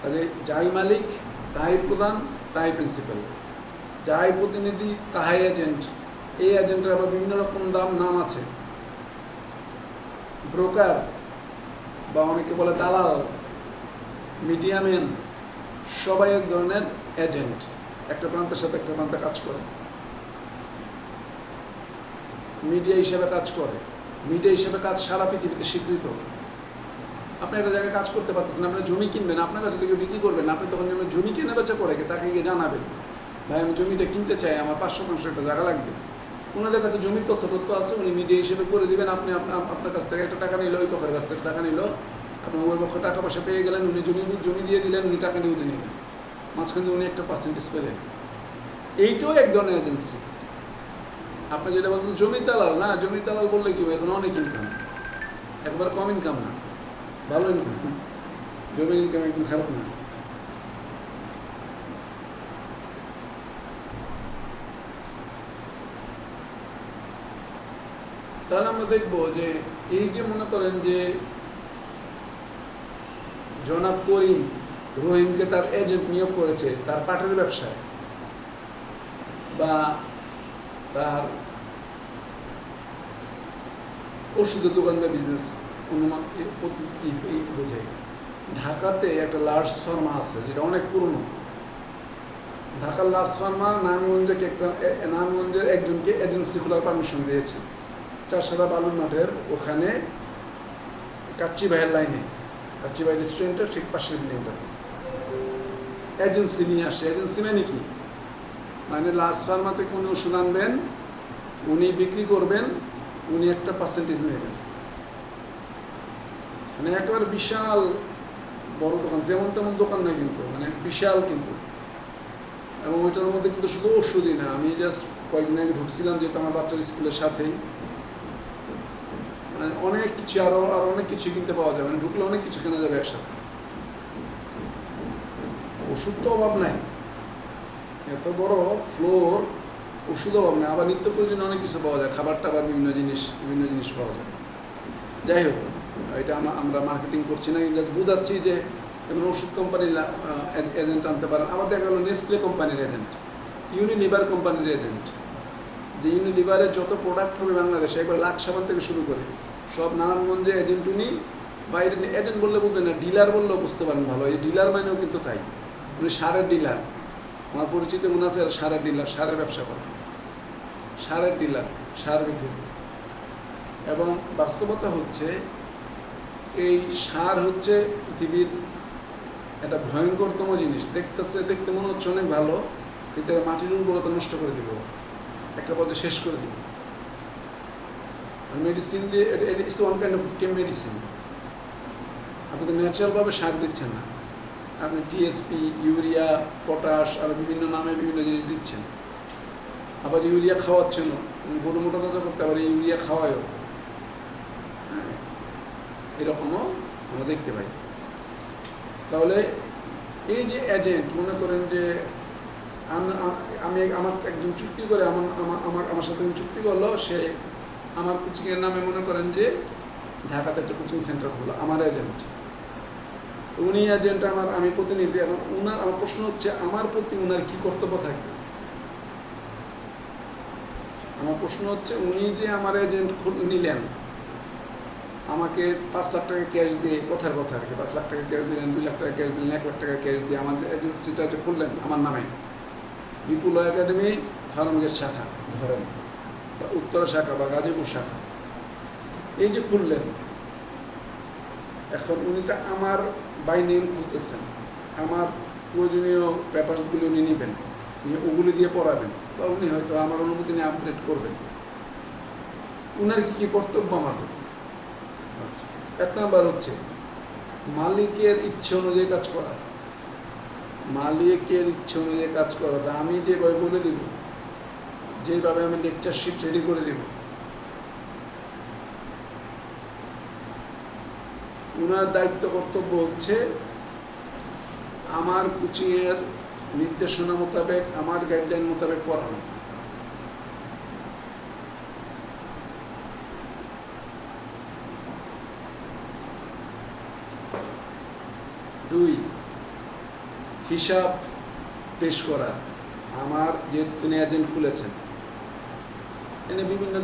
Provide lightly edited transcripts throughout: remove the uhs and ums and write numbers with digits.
কাজে যাই মালিক তাই প্রধান, তাই প্রিন্সিপাল, যাই প্রতিনিধি তাহাই এজেন্ট। এই এজেন্টের আবার বিভিন্ন রকম নাম আছে। ব্রোকার বা অনেকে বলে দালাল, মিডিয়াম্যান, সবাই এক ধরনের এজেন্ট, একটা প্রান্তের সাথে একটা প্রান্তে কাজ করে, মিডিয়া হিসেবে কাজ করে। মিডিয়া হিসেবে কাজ সারা পৃথিবীতে স্বীকৃত। আপনি একটা জায়গায় কাজ করতে পারতেছেন, আপনি জমি কিনবেন, আপনার কাছে থেকে বিক্রি করবেন, আপনি তখন জমি কেনা বেচা করে তাকে গিয়ে জানাবেন, ভাই আমি জমিটা কিনতে চাই, আমার 5 শতাংশ একটা জায়গা লাগবে। ওনাদের কাছে জমির তথ্য আছে, উনি মিডিয়া হিসেবে করে দিবেন। আপনি আপনার কাছ থেকে একটা টাকা নিল, ওই পক্ষের কাছ থেকে টাকা নিল, আপনি ওই পক্ষ টাকা পয়সা পেয়ে গেলেন, উনি জমি দিয়ে দিলেন, উনি টাকা নিয়ে নিলেন, মাঝখানে উনি একটা পার্সেন্টেজ পেলেন। এইটাও এক ধরনের এজেন্সি। আপনি যেটা বলতেন জমি দালাল, না জমি দালাল বললে কি এখন অনেক ইনকাম, একবার কম ইনকাম না, ভালো ইনকাম। জমির ইনকাম একদম খারাপ না। তাহলে আমরা দেখবো যে এই যে মনে করেন যে জনাব করিম রহিমকে তার এজেন্ট নিয়োগ করেছে তার পাটের ব্যবসায় বা তার ওষুধের দোকান বা বিজনেস অনুমান বোঝায়। ঢাকাতে একটা লার্জ ফার্মা আছে যেটা অনেক পুরনো। ঢাকার লার্জ ফার্মা নারায়ণগঞ্জের একজনকে এজেন্সি খোলার পারমিশন দিয়েছে চারসাদা বালুর মাঠের ওখানে, কাচ্চি ভাইয়ের লাইনে, কাচ্চি ভাই রেস্টুরেন্টের ঠিক পাশের বিল্ডিংটাতে এজেন্সি নিয়ে আসে। এজেন্সি মানে কি? মানে লার্জ ফার্মা থেকে উনি ওষুধ আনবেন, উনি বিক্রি করবেন, উনি একটা পার্সেন্টেজ নেবেন। মানে একেবারে বিশাল বড় দোকান, যেমন তেমন দোকান না কিন্তু, মানে বিশাল কিন্তু। এবং ওইটার মধ্যে কিন্তু শুধু ওষুধই না, আমি জাস্ট কয়েকদিন আগে ঢুকছিলাম যেহেতু আমার বাচ্চার স্কুলের সাথেই, মানে অনেক কিছু আরো অনেক কিছু কিনতে পাওয়া যাবে, মানে ঢুকলে অনেক কিছু কেনা যাবে একসাথে। ওষুধ তো অভাব নাই, এত বড় ফ্লোর, ওষুধ অভাব নেই। আবার নিত্য প্রয়োজনীয় অনেক কিছু পাওয়া যায়, খাবার টাবার বিভিন্ন জিনিস পাওয়া যায়। যাই হোক, এটা আমরা মার্কেটিং করছি না, জাস্ট বোঝাচ্ছি যে এবার ওষুধ কোম্পানির এজেন্ট আনতে পারেন। আবার দেখা গেল নেসলে কোম্পানির এজেন্ট, ইউনিলিভার কোম্পানির এজেন্ট, যে ইউনিলিভারের যত প্রোডাক্ট হবে বাংলাদেশে, একবার লাখ সাবান থেকে শুরু করে সব নারায়ণগঞ্জে এজেন্ট উনি। বাইরে এজেন্ট বললে বুঝবেন না, ডিলার বললেও বুঝতে পারেন ভালো। এই ডিলার মানেও কিন্তু তাই, উনি সারের ডিলার। আমার পরিচিত মনে আছে সারের ডিলার, সারের ব্যবসা করে, সারের ডিলার, সার বিক্রি। এবং বাস্তবতা হচ্ছে এই সার হচ্ছে পৃথিবীর একটা ভয়ঙ্করতম জিনিস। দেখতে মনে হচ্ছে অনেক ভালো, কিন্তু এরা মাটির উর্বরতা নষ্ট করে দিব, একটা পর্যায়ে শেষ করে দিব। মেডিসিন দিয়ে, it's one kind of medicine. আপনি তো ন্যাচারালভাবে সার দিচ্ছেন না, আপনি টিএসপি, ইউরিয়া, পটাশ আর বিভিন্ন নামে বিভিন্ন জিনিস দিচ্ছেন। আবার ইউরিয়া খাওয়াচ্ছেনও, গরু মোটা তাজা করতে আবার ইউরিয়া খাওয়ায়ও। হ্যাঁ, এরকমও আমরা দেখতে পাই। তাহলে এই যে এজেন্ট, মনে করেন যে আমি আমার একজন চুক্তি করে আমার সাথে চুক্তি করলো, সে আমার কোচিংয়ের নামে মনে করেন যে ঢাকাতে একটা কোচিং সেন্টার খুললো, আমার এজেন্ট। উনি এজেন্ট, আমি প্রতিনিধি। এখন আমার প্রশ্ন হচ্ছে আমার প্রতি উনার কি কর্তব্য থাকবে? আমার প্রশ্ন হচ্ছে উনি যে আমার এজেন্ট নিলেন, আমাকে 5 লাখ টাকা ক্যাশ দিয়ে, কথার কথা আর কি, 5 লাখ টাকা ক্যাশ দিলেন, 2 লাখ টাকা ক্যাশ দিলেন, 1 লাখ টাকা ক্যাশ দিয়ে আমার যে এজেন্সিটা যে খুললেন আমার নামে, বিপুল একাডেমি ফার্মগেট শাখা ধরেন, বা উত্তরা শাখা বা গাজীপুর শাখা, এই যে খুললেন, এখন উনি তো আমার বাই নেম খুলতেছেন, আমার প্রয়োজনীয় পেপারসগুলি উনি নেবেন, নিয়ে ওগুলি দিয়ে পড়াবেন, বা উনি হয়তো আমার অনুমতি নিয়ে আপডেট করবেন। উনার কী কর্তব্য আমার প্রতি? আচ্ছা, 1 নাম্বার হচ্ছে মালিকের ইচ্ছে অনুযায়ী কাজ করা। মালিকের ইচ্ছে অনুযায়ী কাজ করা, আমি যেভাবে বলে দিব, যেভাবে আমি লেকচার শিট রেডি করে দেব, উনার দায়িত্ব কর্তব্য হচ্ছে আমার কোচিংয়ের নির্দেশনা মোতাবেক, আমার গাইডলাইন মোতাবেক পড়ানো। দুই, হিসাব পেশ করা। আমার যেহেতু তিনি এজেন্ট খুলেছেন, এনে বিভিন্ন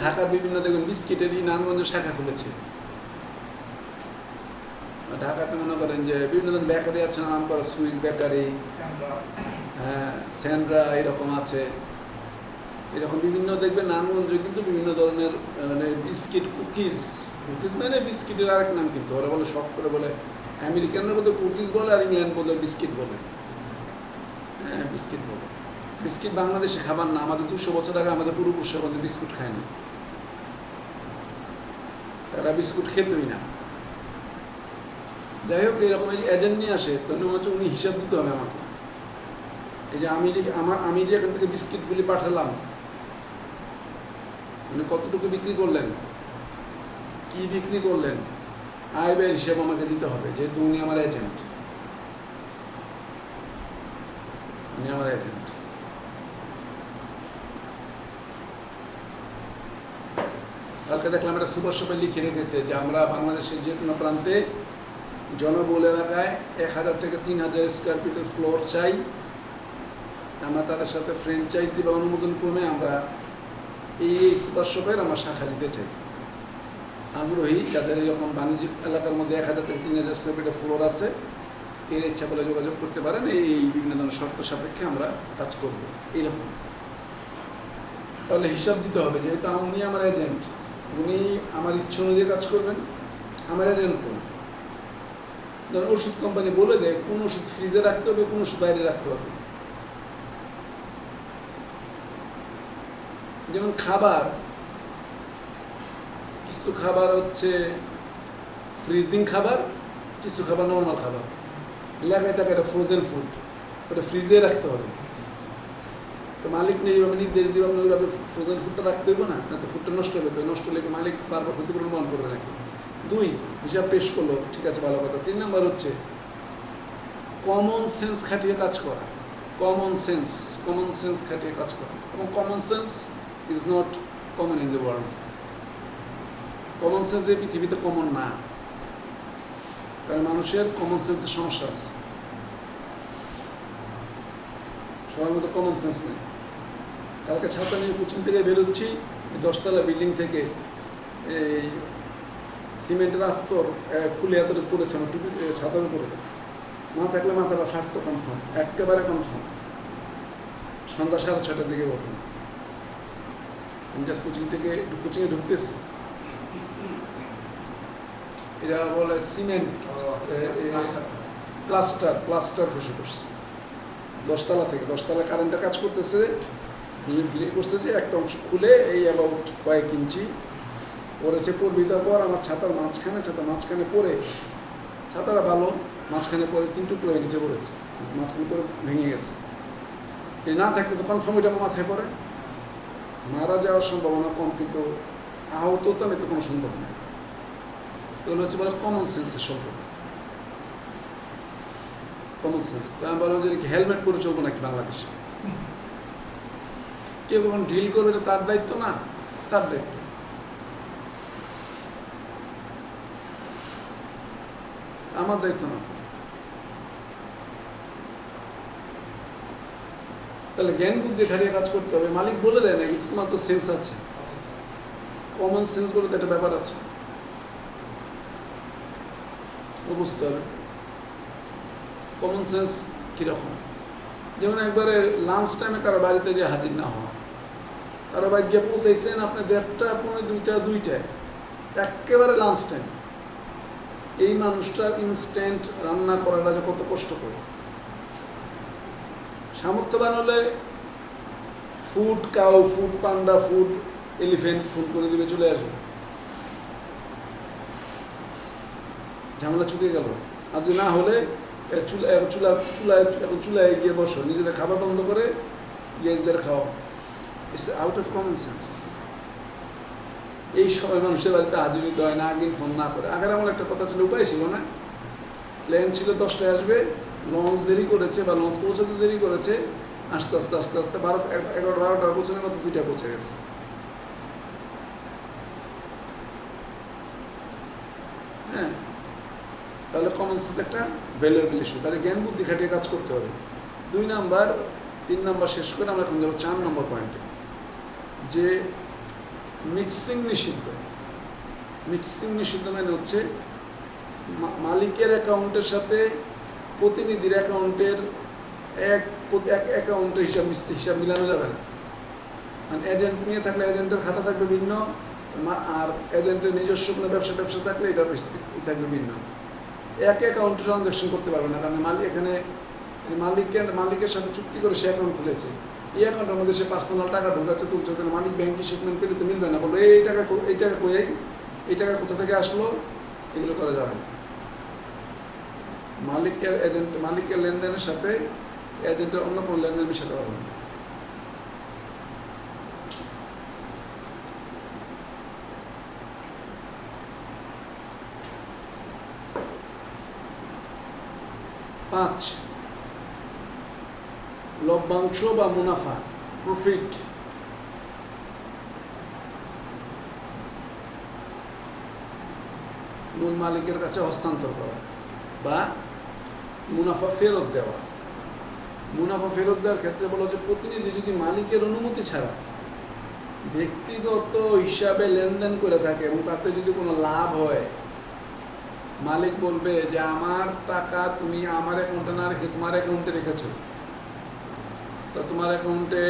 ঢাকার বিভিন্ন দেখবেন বিস্কিটেরই নারায়ণগঞ্জের শাখা খুলেছে। ঢাকাতে মনে করেন যে বিভিন্ন ধরনের বেকারি আছে, নাম করা সুইস বেকারি, হ্যাঁ স্যান্ড্রা এরকম আছে। এরকম বিভিন্ন দেখবেন নারায়ণগঞ্জে কিন্তু বিভিন্ন ধরনের মানে বিস্কিট, কুকিজ মানে বিস্কিটের আরেক নাম, কিন্তু ওরা বলে শখ করে বলে, আমেরিকানরা বলতে কুকিজ বলে আর ইংল্যান্ড বলে বিস্কিট বলে। হ্যাঁ বিস্কিট বলে। বিস্কিট বাংলাদেশে খাবার না, আমাদের 200 বছর আগে আমাদের পূর্বপুরুষরা কিন্তু বিস্কুট খায় না, তারা বিস্কুট খেতই না। যাই হোক, এইরকম এজেন্ট নিয়ে আসে, তাহলে হচ্ছে উনি হিসাব দিতে হবে আমাকে। এই যে আমি যে এখান থেকে বিস্কিটগুলি পাঠালাম, মানে কতটুকু বিক্রি করলেন, কি বিক্রি করলেন, আয় ব্যয়ের হিসাব আমাকে দিতে হবে, যেহেতু উনি আমার এজেন্ট। উনি আমার এজেন্ট। কালকে দেখলাম একটা সুপার শপে লিখে রেখেছে যে আমরা বাংলাদেশের যে কোনো প্রান্তে জনবহুল এলাকায় 1000 থেকে 3000 স্কোয়ার ফিটের ফ্লোর চাই, আমরা তাদের সাথে ফ্র্যাঞ্চাইজি বা অনুমোদন ক্রমে আমরা এই সুপার শপের আমরা শাখা দিতে চাই। আগ্রহী যাদের এরকম বাণিজ্যিক এলাকার মধ্যে 1000 থেকে 3000 স্কোয়ার ফিটের ফ্লোর আছে, এর ইচ্ছা করলে যোগাযোগ করতে পারেন, এই বিভিন্ন ধরনের শর্ত সাপেক্ষে আমরা কাজ করব। এইরকম তাহলে হিসাব দিতে হবে, যেহেতু উনি আমার এজেন্ট, উনি আমার ইচ্ছা অনুযায়ী কাজ করবেন। আমার এজেন্ট তো ধরুন ওষুধ কোম্পানি বলে দেয় কোন ওষুধ ফ্রিজে রাখতে হবে, কোন ওষুধ বাইরে রাখতে হবে। যেমন খাবার, কিছু খাবার হচ্ছে ফ্রিজিং খাবার, কিছু খাবার নর্মাল খাবার। লেখায় থাকে এটা ফ্রোজেন ফুড, ওটা ফ্রিজে রাখতে হবে। তো মালিক এইভাবে নির্দেশ দিবে, আপনি ওইভাবে ফ্রোজেন ফুডটা রাখতে হইব না, তো ফুডটা নষ্ট হবে। তো নষ্ট হলে মালিক বারবার ক্ষতিপূরণ বহন করবে নাকি? 2, হিসাব পেশ করলো, ঠিক আছে ভালো কথা। 3 নম্বর হচ্ছে কমন সেন্স খাটিয়ে কাজ করা। কমন সেন্স খাটিয়ে কাজ করা। এবং common sense is not common in the world. Common sense এই পৃথিবীতে কমন না, কারণ মানুষের কমন সেন্সের সমস্যা আছে। সবার মতো কমন সেন্স নেই। কালকে ছাতা নিয়ে কোচিং থেকে বেরোচ্ছি, 10 তলা বিল্ডিং থেকে এই সিমেন্টের আস্তর খুলে এত পড়েছে আমার টুপি ছাতার উপরে, না থাকলে মাথাটা ফাটতো কনফার্ম, একেবারে কনফার্ম। সন্ধ্যা 6:30টার দিকে ওঠেন, আমি জাস্ট কোচিংয়ে ঢুকতেছি, এরা বলে সিমেন্ট প্লাস্টার বসে পড়ছে 10 তলা থেকে। 10 তলা কারেন্টটা কাজ করতেছে, বিয়ে করছে যে একটা অংশ খুলে এই অ্যাবাউট কয়েক ইঞ্চি পড়েছে। পড়বিতার পর আমার ছাতার মাঝখানে পড়ে, ছাতাটা ভালো, মাঝখানে পড়ে 3 টুকরো হয়ে নিচে পড়েছে, মাঝখানে পড়ে ভেঙে গেছে। এই না থাকলে তো কনফার্ম এটা আমার মাথায় পড়ে, মারা যাওয়ার সম্ভাবনা কম, কিন্তু আহত তো আমি তো কোনো সন্দেহ নেই। এগুলো হচ্ছে বলে কমন সেন্সের সম্পর্ক। Common sense. তো আমি বললাম যে হেলমেট পরে চলবো নাকি বাংলাদেশে? কেউ কখন ডিল করবে, এটা তার দায়িত্ব না, তার দায়িত্ব। আমার দায়িত্ব না। তাহলে জ্ঞান বুদ্ধি খাটিয়ে কাজ করতে হবে। মালিক বলে দেয় না কিন্তু তোমার তো সেন্স আছে, কমন সেন্স বলে তো একটা ব্যাপার আছে, বুঝতে হবে কমন সেন্স কীরকম। যেমন একবারে লাঞ্চ টাইমে কারো বাড়িতে যে হাজির না হওয়া, কারো বাড়ি গিয়ে পৌঁছাইছেন আপনি 1:30, 1:45, 2টায়, একেবারে লাঞ্চ টাইম। এই মানুষটার ইনস্ট্যান্ট রান্না করাটা যে কত কষ্ট করে। সামর্থ্যবান হলে ফুড কাউ, ফুড পান্ডা, ফুড এলিফেন্ট ফুড করে দিবে, চলে আসবে, ঝামেলা চুকে গেল। আর যদি না হলে চুলায় গিয়ে বসো, নিজেদের খাবার বন্ধ করে গিয়ে খাও। It's out of common sense. এই সময় মানুষের বাড়িতে হাজির হইতে হয় না, আগিন ফোন না করে। আগের এমন একটা কথা ছিল, উপায় ছিল না। প্লেন ছিল 10টায় আসবে, লঞ্চ দেরি করেছে বা লঞ্চ পৌঁছাতে দেরি করেছে, আস্তে আস্তে 11-12টার পৌঁছানোর কথা 2টায় পৌঁছে গেছে। হ্যাঁ, তাহলে তাহলে কমন সেন্স একটা ভ্যালুয়েবল ইস্যু, তাহলে জ্ঞান বুদ্ধি খাটিয়ে কাজ করতে হবে। 2 নাম্বার 3 নাম্বার শেষ করে আমরা এখন যাবো 4 নম্বর পয়েন্টে, যে মিক্সিং নিষিদ্ধ। মিক্সিং নিষিদ্ধ মানে হচ্ছে মালিকের অ্যাকাউন্টের সাথে প্রতিনিধির অ্যাকাউন্টের এক অ্যাকাউন্টের হিসাব মিলানো যাবে না। মানে এজেন্ট নিয়ে থাকলে এজেন্টের খাতা থাকবে ভিন্ন, আর এজেন্টের নিজস্ব কোনো ব্যবসা থাকলে এটা থাকবে ভিন্ন। এক অ্যাকাউন্টে ট্রানজ্যাকশন করতে পারবে না, কারণ মালিক এখানে মালিকের সাথে চুক্তি করে সে অ্যাকাউন্ট খুলেছে, এই অ্যাকাউন্টের মধ্যে সে পার্সোনাল টাকা ঢোকাচ্ছে তুলছে, ওখানে মালিক ব্যাংক স্টেটমেন্ট পেলে তো মিলবে না, বললো এই টাকা কই, এই টাকা কোথা থেকে আসলো, এগুলো করা যাবে না। মালিকের লেনদেনের সাথে এজেন্টের অন্য কোনো লেনদেন মিশাতে পারবে না। পাঁচ, লভ্যাংশ বা মুনাফা, প্রফিট মূল মালিকের কাছে হস্তান্তর করা বা মুনাফা ফেরত দেওয়া। মুনাফা ফেরত দেওয়ার ক্ষেত্রে বলা হচ্ছে প্রতিনিধি যদি মালিকের অনুমতি ছাড়া ব্যক্তিগত হিসাবে লেনদেন করে থাকে এবং তাতে যদি কোনো লাভ হয়, মালিক বলবে যে আমার টাকা তুমি আমার অ্যাকাউন্টে না রেখে তোমার অ্যাকাউন্টে রেখেছো, তো তোমার অ্যাকাউন্টে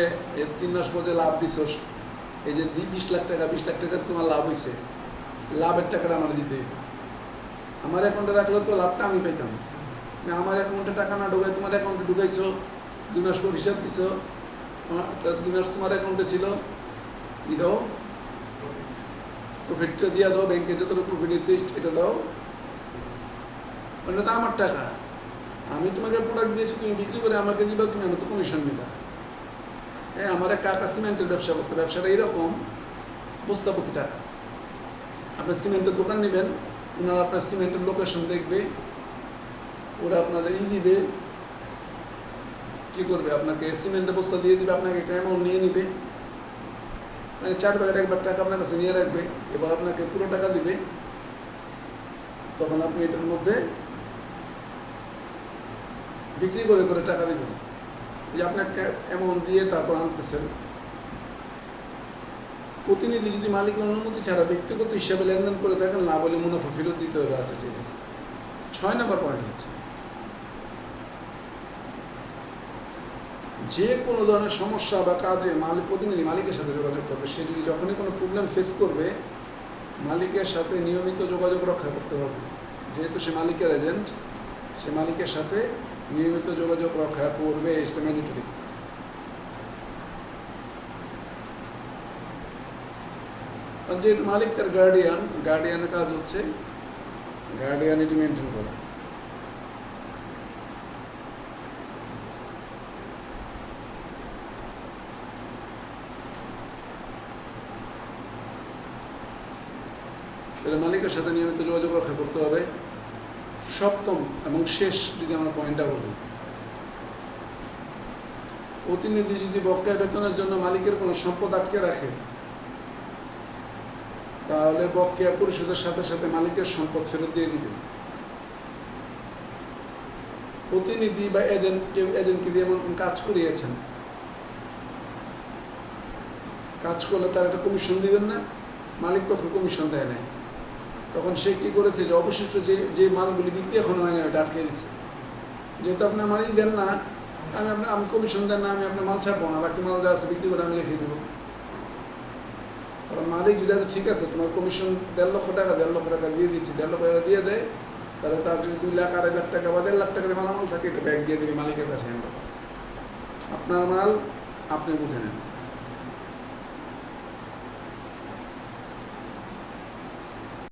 3 মাস পরে লাভ দিছ, এই যে 20 লাখ টাকা তোমার লাভ হয়েছে, লাভের টাকাটা আমার দিতে হবে। আমার অ্যাকাউন্টে রাখলে তো লাভটা আমি পেতাম, আমার অ্যাকাউন্টে টাকা না ঢুকাই তোমার অ্যাকাউন্টে ঢুকাইছো, 2 মাস পর হিসাব দিছ, 2 মাস তোমার অ্যাকাউন্টে ছিল, দাও প্রফিটটা দিয়ে দাও, ব্যাংকে যত প্রফিট হয়েছে এটা দাও, মানে তো আমার টাকা, আমি তোমাকে প্রোডাক্ট দিয়েছি, তুমি বিক্রি করে আমাকে দিবা, তুমি আমি তো কমিশন নিবা। হ্যাঁ, আমার একটা কাকা সিমেন্টের ব্যবসা করতে, ব্যবসাটা এইরকম, বস্তাপতি টাকা, আপনার সিমেন্টের দোকান নেবেন, ওনারা আপনার সিমেন্টের লোকেশন দেখবে, ওরা আপনাদের দিবে, কী করবে, আপনাকে সিমেন্টের বস্তা দিয়ে দিবে, আপনাকে একটা অ্যামাউন্ট নিয়ে নিবে, মানে 4 ভাগের 1 ভাগ টাকা আপনার কাছে নিয়ে রাখবে, এবার আপনাকে পুরো টাকা দিবে, তখন আপনি এটার মধ্যে বিক্রি করে টাকা দেবেন, যে আপনাকে অ্যামাউন্ট দিয়ে তারপর আনতেছেন। প্রতিনিধি যদি মালিকের অনুমতি ছাড়া ব্যক্তিগত হিসাবে লেনদেন করে থাকেন, না বলে মুনাফা ফেরত দিতে হবে। আচ্ছা, ঠিক আছে। 6 নম্বর পয়েন্ট হচ্ছে যে কোনো ধরনের সমস্যা বা কাজে প্রতিনিধি মালিকের সাথে যোগাযোগ করবে। সে যদি যখনই কোনো প্রবলেম ফেস করবে, মালিকের সাথে নিয়মিত যোগাযোগ রক্ষা করতে হবে। যেহেতু সে মালিকের এজেন্ট, সে মালিকের সাথে নিয়মিত যোগাযোগ রক্ষা করবে, ইটস ম্যান্ডেটরি। যেহেতু মালিক তার গার্ডিয়ানের কাজ হচ্ছে গার্ডিয়ানিটি মেনটেন করা। তাহলে মালিকের সাথে নিয়মিত যোগাযোগ রক্ষা করতে হবে। সপ্তম এবং শেষ যদি আমরা পয়েন্টটা বলি, প্রতিনিধি যদি বকেয়া বেতনের জন্য মালিকের কোনো সম্পদ আটকে রাখে, তাহলে বকেয়া পরিশোধের সাথে সাথে মালিকের সম্পদ ফেরত দিয়ে দিবে। প্রতিনিধি বা এজেন্টকে দিয়ে এমন কাজ করিয়েছেন, কাজ করলে তার একটা কমিশন দিবেন না, মালিক পক্ষ কমিশন দেয় নাই, তখন সে কী করেছে যে অবশিষ্ট যে মালগুলি বিক্রি এখন হয় না ওটা আটকে দিচ্ছে। যেহেতু আপনি আমারই দেন না, আমি কমিশন দেন না, আমি আপনার মাল ছাড়বো না, বাকি মাল যা আছে বিক্রি করে আমি রেখে দেবো। কারণ মালিক যদি আছে ঠিক আছে, তোমার কমিশন 1.5 লক্ষ টাকা দিয়ে দিচ্ছি, 1.5 লক্ষ টাকা দিয়ে দেয়, তাহলে তার যদি 2 লাখ 2.5 লাখ টাকা বা 1.5 লাখ টাকার মালামাল থাকে, এটা ব্যাগ দিয়ে দেবে মালিকের কাছে। আপনার মাল আপনি বুঝে নেন।